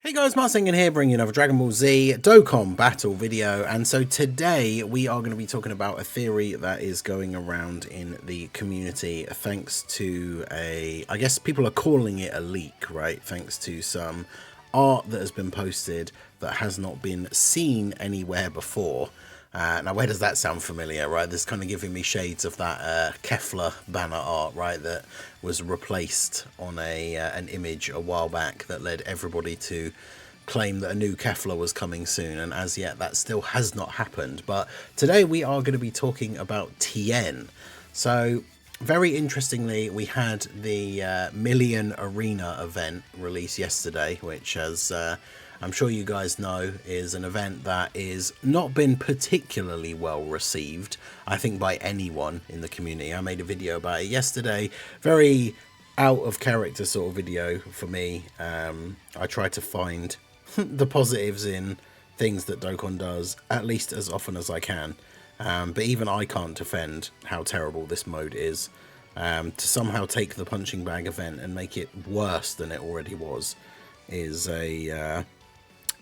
Hey guys, Martin here bringing you another Dragon Ball Z Dokkan battle video, and so today we are going to be talking about a theory that is going around in the community thanks to I guess people are calling it a leak, right? Thanks to some art that has been posted that has not been seen anywhere before. Now, where does that sound familiar, right? This kind of giving me shades of that Kefla banner art, right? That was replaced on an image a while back that led everybody to claim that a new Kefla was coming soon. And as yet, that still has not happened. But today we are going to be talking about Tien. So, very interestingly, we had the Million Arena event released yesterday, which has... I'm sure you guys know is an event that is not been particularly well received, I think, by anyone in the community. I made a video about it yesterday, very out of character sort of video for me. I try to find the positives in things that Dokkan does, at least as often as I can. But even I can't defend how terrible this mode is. To somehow take the punching bag event and make it worse than it already was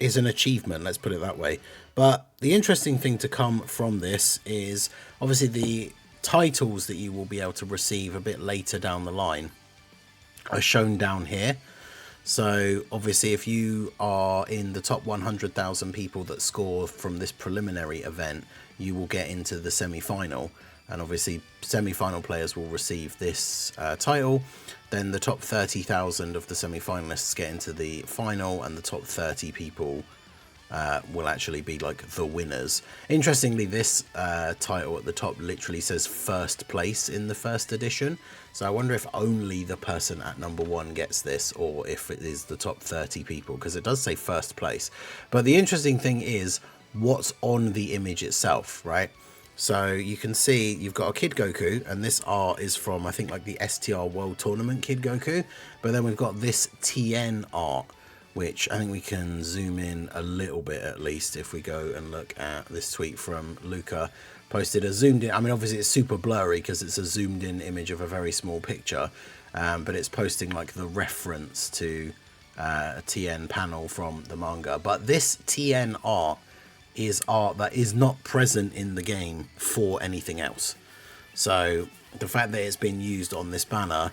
is an achievement, let's put it that way. But the interesting thing to come from this is obviously the titles that you will be able to receive a bit later down the line are shown down here. So obviously if you are in the top 100,000 people that score from this preliminary event, you will get into the semi-final. And obviously semi-final players will receive this title. Then the top 30,000 of the semi-finalists get into the final, and the top 30 people will actually be like the winners. Interestingly, this title at the top literally says first place in the first edition. So I wonder if only the person at #1 gets this, or if it is the top 30 people, because it does say first place. But the interesting thing is what's on the image itself, right? So you can see you've got a Kid Goku, and this art is from, I think, like the STR World Tournament Kid Goku. But then we've got this Tien art, which I think we can zoom in a little bit at least if we go and look at this tweet from Luca. Posted a zoomed in, I mean obviously it's super blurry because it's a zoomed in image of a very small picture, but it's posting like the reference to a Tien panel from the manga. But this Tien art is art that is not present in the game for anything else. So the fact that it's been used on this banner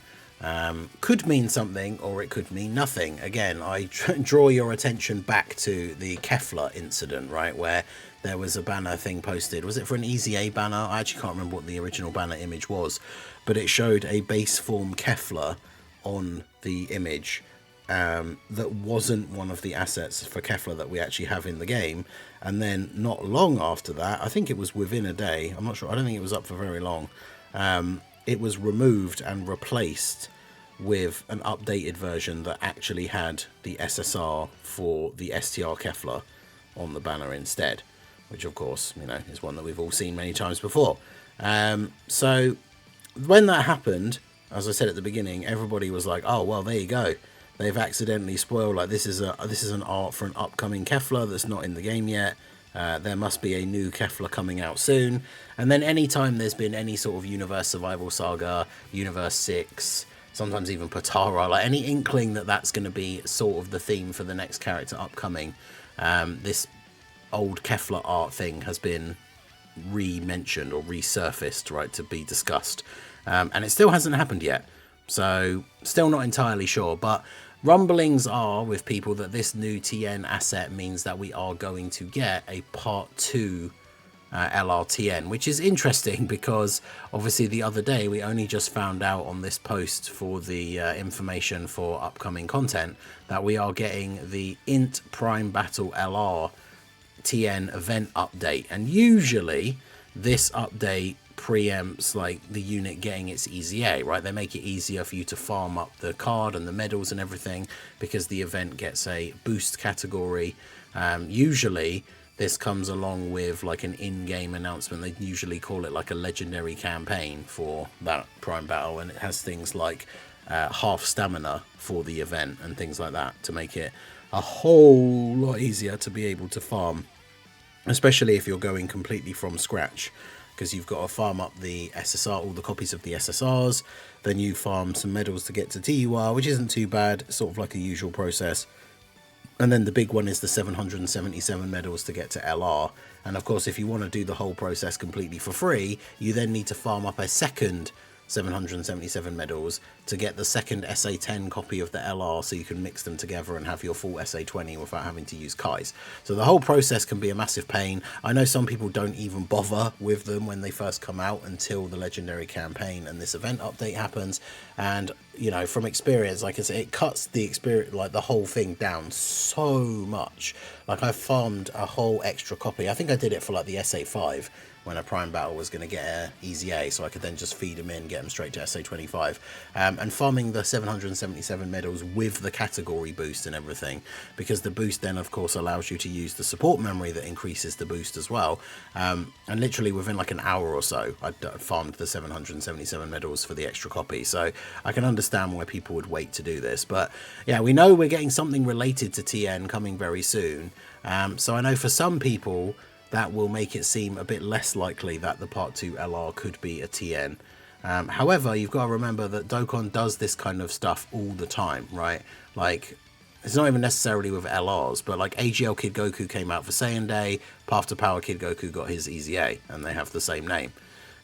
could mean something, or it could mean nothing. Again, I draw your attention back to the Kefla incident, right, where there was a banner thing posted. Was it for an EZA banner? I actually can't remember what the original banner image was, but it showed a base form Kefla on the image that wasn't one of the assets for Kefla that we actually have in the game. And then not long after that, I think it was within a day, I'm not sure, I don't think it was up for very long, it was removed and replaced with an updated version that actually had the SSR for the STR Kefla on the banner instead, which of course, you know, is one that we've all seen many times before. So when that happened, as I said at the beginning, everybody was like, oh well, there you go, they've accidentally spoiled, like this is an art for an upcoming Kefla that's not in the game yet. There must be a new Kefla coming out soon. And then anytime there's been any sort of Universe Survival Saga, Universe 6, sometimes even Potara, like any inkling that that's going to be sort of the theme for the next character upcoming, this old Kefla art thing has been re-mentioned or resurfaced, right, to be discussed. And it still hasn't happened yet. So still not entirely sure, but rumblings are with people that this new Tien asset means that we are going to get a part 2 LRTN, which is interesting because obviously the other day we only just found out on this post for the information for upcoming content that we are getting the Int Prime Battle LR Tien event update, and usually this update preempts like the unit getting its EZA, right? They make it easier for you to farm up the card and the medals and everything because the event gets a boost category. Usually this comes along with like an in-game announcement. They usually call it like a legendary campaign for that Prime Battle, and it has things like half stamina for the event and things like that to make it a whole lot easier to be able to farm, especially if you're going completely from scratch, because you've got to farm up the SSR, all the copies of the SSRs, then you farm some medals to get to TUR, which isn't too bad, sort of like a usual process. And then the big one is the 777 medals to get to LR. And of course, if you want to do the whole process completely for free, you then need to farm up a second 777 medals to get the second SA10 copy of the LR, so you can mix them together and have your full SA20 without having to use Kais. So the whole process can be a massive pain. I know some people don't even bother with them when they first come out until the legendary campaign and this event update happens. And you know, from experience, like I say, it cuts the experience, like the whole thing down so much. Like I farmed a whole extra copy. I think I did it for like the SA5 when a prime battle was going to get a easy A, so I could then just feed them in, get them straight to SA25. And farming the 777 medals with the category boost and everything, because the boost then of course allows you to use the support memory that increases the boost as well. And literally within like an hour or so, I farmed the 777 medals for the extra copy. So I can understand why people would wait to do this. But yeah, we know we're getting something related to Tien coming very soon. So I know for some people that will make it seem a bit less likely that the Part 2 LR could be a Tien. However, you've got to remember that Dokkan does this kind of stuff all the time, right? Like, it's not even necessarily with LRs, but like AGL Kid Goku came out for Saiyan Day, Path to Power Kid Goku got his Easy A, and they have the same name.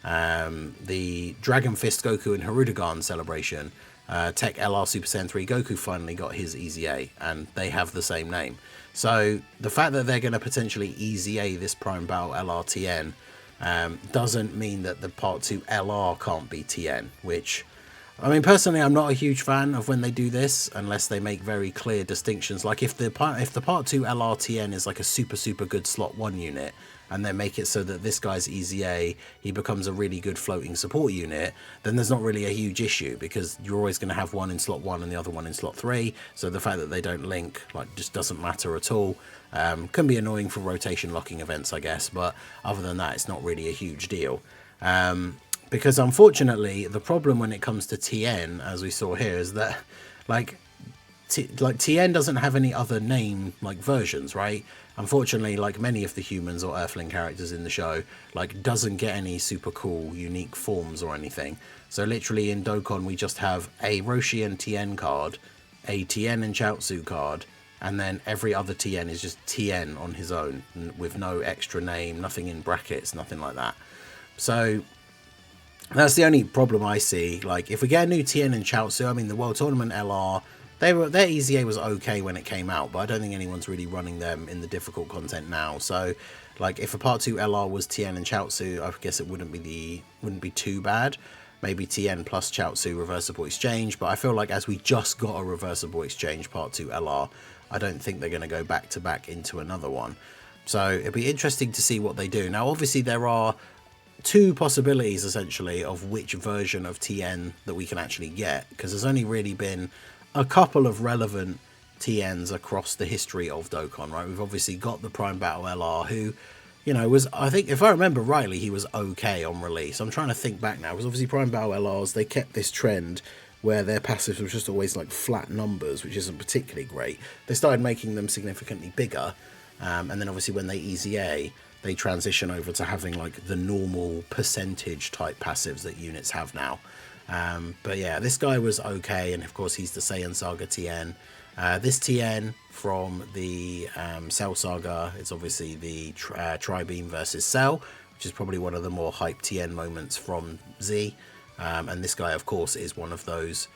The Dragon Fist Goku and Hirudegarn celebration, Tech LR Super Saiyan 3 Goku finally got his Easy A, and they have the same name. So the fact that they're going to potentially Easy A this Prime Battle LR Tien doesn't mean that the Part 2 LR can't be Tien, which, I mean, personally, I'm not a huge fan of when they do this unless they make very clear distinctions. Like if the Part 2 LR Tien is like a super good slot 1 unit, and then make it so that this guy's Easy A, he becomes a really good floating support unit, then there's not really a huge issue, because you're always going to have one in slot 1 and the other one in slot 3. So the fact that they don't link, like, just doesn't matter at all. Can be annoying for rotation locking events, I guess, but other than that, it's not really a huge deal. Because unfortunately, the problem when it comes to Tien, as we saw here, is that like Tien doesn't have any other name like versions, right? Unfortunately, like many of the humans or Earthling characters in the show, like doesn't get any super cool unique forms or anything. So literally in Dokkan we just have a Roshi and Tien card, a Tien and Chaozu card, and then every other Tien is just Tien on his own with no extra name, nothing in brackets, nothing like that. So that's the only problem I see. Like if we get a new Tien and Chaozu, I mean the World Tournament LR, their Easy A was okay when it came out, but I don't think anyone's really running them in the difficult content now. So, like, if a Part 2 LR was Tien and Chaozu, I guess it wouldn't be too bad. Maybe Tien plus Chaozu reversible exchange, but I feel like as we just got a reversible exchange Part 2 LR, I don't think they're going to go back to back into another one. So it'd be interesting to see what they do. Now, obviously, there are two possibilities essentially of which version of Tien that we can actually get, because there's only really been a couple of relevant Tiens across the history of Dokkan, right? We've obviously got the Prime Battle LR, who, you know, was, I think, if I remember rightly, he was okay on release. I'm trying to think back now, because obviously Prime Battle LRs, they kept this trend where their passives were just always like flat numbers, which isn't particularly great. They started making them significantly bigger, and then obviously when they Easy A, they transition over to having like the normal percentage type passives that units have now. But yeah, this guy was okay, and of course he's the Saiyan Saga Tien. This Tien from the Cell Saga is obviously the Tri-Beam versus Cell, which is probably one of the more hype Tien moments from Z. And this guy, of course, is one of those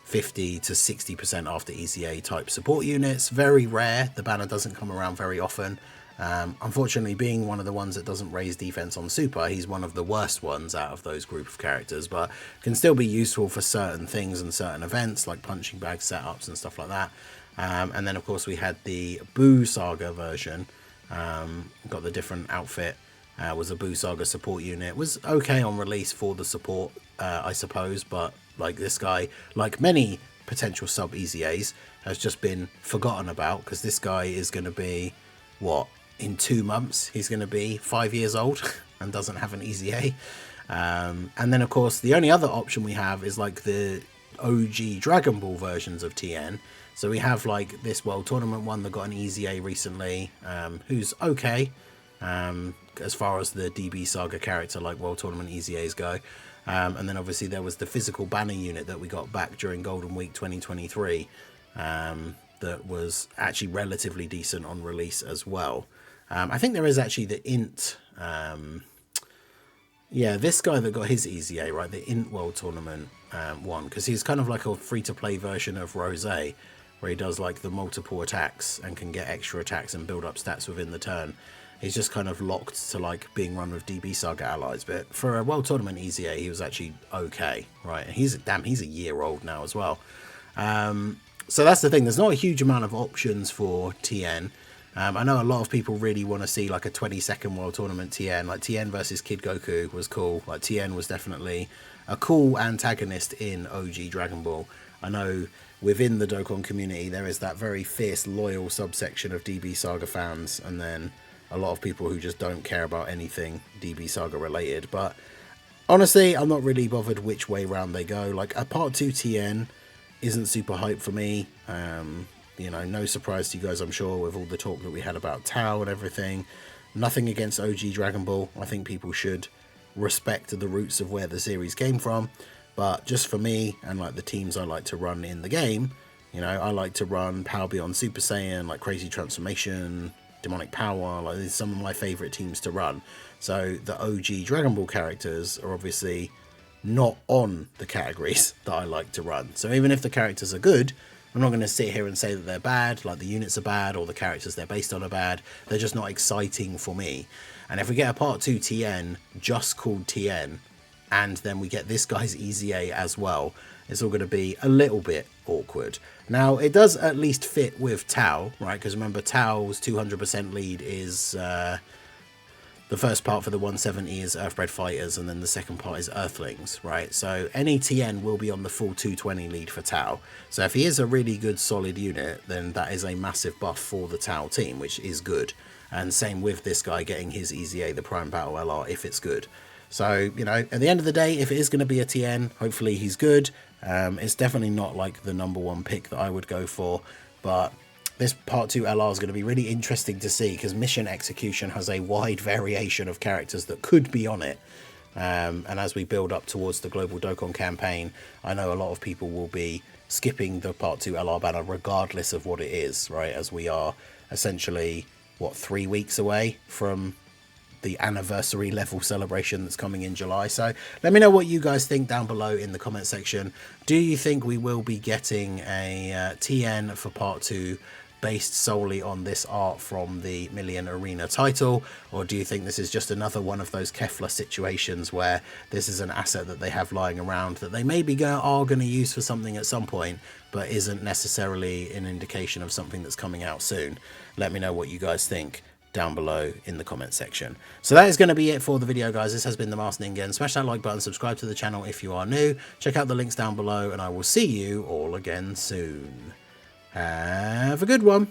50 to 60% after Easy A type support units. Very rare. The banner doesn't come around very often. Unfortunately, being one of the ones that doesn't raise defense on Super, he's one of the worst ones out of those group of characters, but can still be useful for certain things and certain events like punching bag setups and stuff like that. And then of course we had the Boo Saga version, got the different outfit, was a Boo Saga support unit, was okay on release for the support, I suppose, but like this guy, like many potential sub Easy A's, has just been forgotten about, because this guy is going to be, what, in 2 months he's going to be 5 years old and doesn't have an Easy A. And then of course the only other option we have is like the OG Dragon Ball versions of Tien. So we have like this World Tournament one that got an Easy A recently, who's okay as far as the DB Saga character like World Tournament Easy A's go. And then obviously there was the physical banner unit that we got back during Golden Week 2023, that was actually relatively decent on release as well. I think there is actually the int. Yeah, this guy that got his EZA, right, the int World Tournament one, because he's kind of like a free-to-play version of Rose, where he does like the multiple attacks and can get extra attacks and build up stats within the turn. He's just kind of locked to like being run with DB Saga allies, but for a World Tournament EZA, he was actually okay, right? And he's a year old now as well. So that's the thing. There's not a huge amount of options for Tien. I know a lot of people really want to see like a 20-second World Tournament Tien. Like Tien versus Kid Goku was cool. Like Tien was definitely a cool antagonist in OG Dragon Ball. I know within the Dokkan community there is that very fierce, loyal subsection of DB Saga fans, and then a lot of people who just don't care about anything DB Saga related. But honestly, I'm not really bothered which way round they go. Like a Part 2 Tien isn't super hype for me. You know, no surprise to you guys, I'm sure, with all the talk that we had about Tao and everything. Nothing against OG Dragon Ball. I think people should respect the roots of where the series came from. But just for me and like the teams I like to run in the game, you know, I like to run Power Beyond Super Saiyan, like Crazy Transformation, Demonic Power. Like these are some of my favorite teams to run. So the OG Dragon Ball characters are obviously not on the categories that I like to run. So even if the characters are good, I'm not going to sit here and say that they're bad, like the units are bad or the characters they're based on are bad. They're just not exciting for me. And if we get a Part 2 Tien just called Tien, and then we get this guy's EZA as well, it's all going to be a little bit awkward. Now, it does at least fit with Tao, right? Because remember, Tao's 200% lead is... the first part for the 170 is Earthbred Fighters, and then the second part is Earthlings, right? So any Tien will be on the full 220 lead for Tao. So if he is a really good, solid unit, then that is a massive buff for the Tao team, which is good. And same with this guy getting his EZA, the Prime Battle LR, if it's good. So, you know, at the end of the day, if it is going to be a Tien, hopefully he's good. It's definitely not like the #1 pick that I would go for, but... this Part 2 LR is going to be really interesting to see because Mission Execution has a wide variation of characters that could be on it. And as we build up towards the Global Dokkan campaign, I know a lot of people will be skipping the Part 2 LR banner regardless of what it is, right? As we are essentially, what, 3 weeks away from the anniversary level celebration that's coming in July. So let me know what you guys think down below in the comment section. Do you think we will be getting a Tien for Part 2 based solely on this art from the Million Arena title, or do you think this is just another one of those Kefla situations where this is an asset that they have lying around that they maybe are going to use for something at some point, but isn't necessarily an indication of something that's coming out soon? Let me know what you guys think down below in the comment section. So that is going to be it for the video, guys. This has been the Masked Ninja. Smash that like button, subscribe to the channel if you are new, check out the links down below, and I will see you all again soon. Have a good one.